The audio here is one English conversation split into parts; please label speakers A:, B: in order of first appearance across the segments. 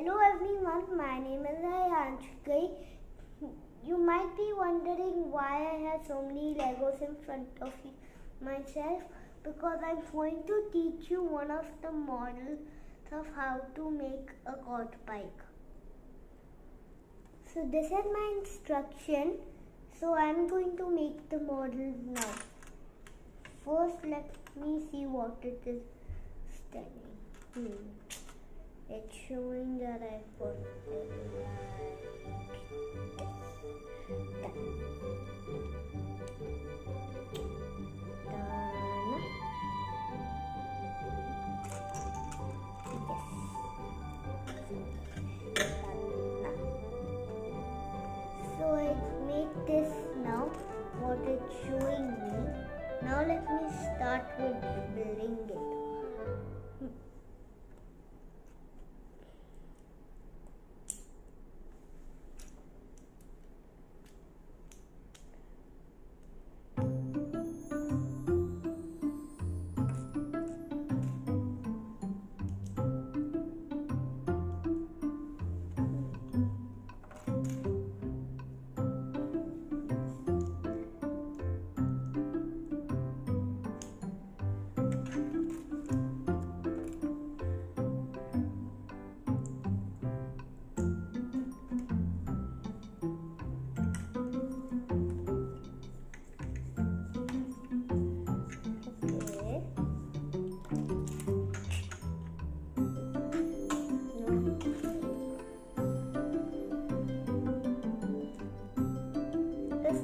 A: Hello everyone, my name is Aayansh. You might be wondering why I have so many Legos in front of myself, because I'm going to teach you one of the models of how to make a quad bike. So this is my instruction. So I'm going to make the model now. First let me see what it is standing. It's showing that I put it like this. So I made this now, what it's showing me. Now let me start with building it.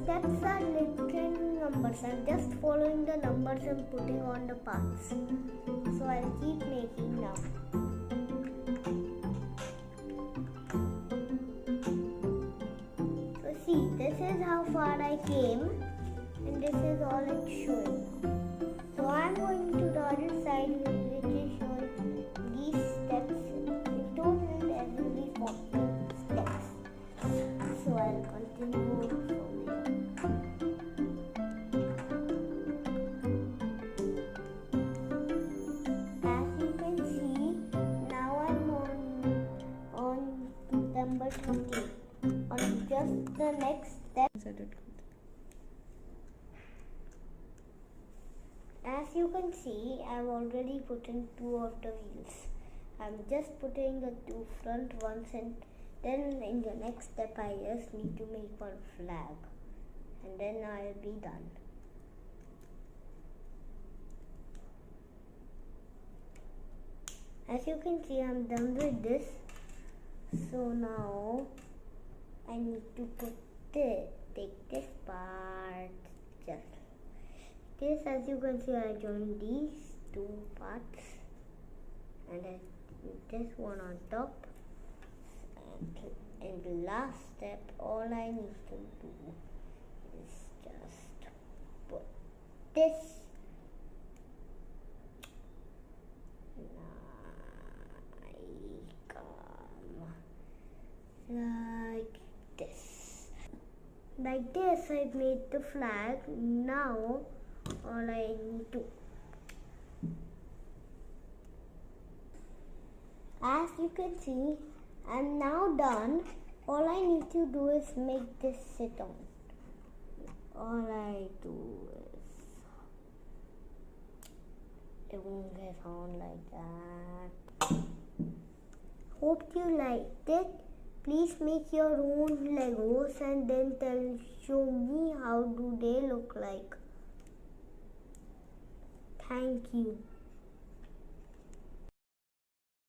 A: Steps are literally numbers. I'm just following the numbers and putting on the parts. So I'll keep making now. So see, this is how far I came, and this is all it's showing. So I'm going to the other side, which is showing these steps. In total there will be 14 steps. So I'll continue from here. Number 20 on just the next step. As you can see, I've already put in 2 of the wheels. I'm just putting the 2 front ones, and then in the next step I just need to make one flag, and then I'll be done. As you can see, I'm done with this. So now I need to take this part just this. As you can see, I joined these 2 parts, and I put this one on top. And in the last step, all I need to do is just put this like this. I've made the flag. Now all I need to, as you can see, I'm now done. All I need to do is make this sit on. All I do is, it won't get on like that. Hope you liked it. Please make your own Legos and then show me how do they look like. Thank you.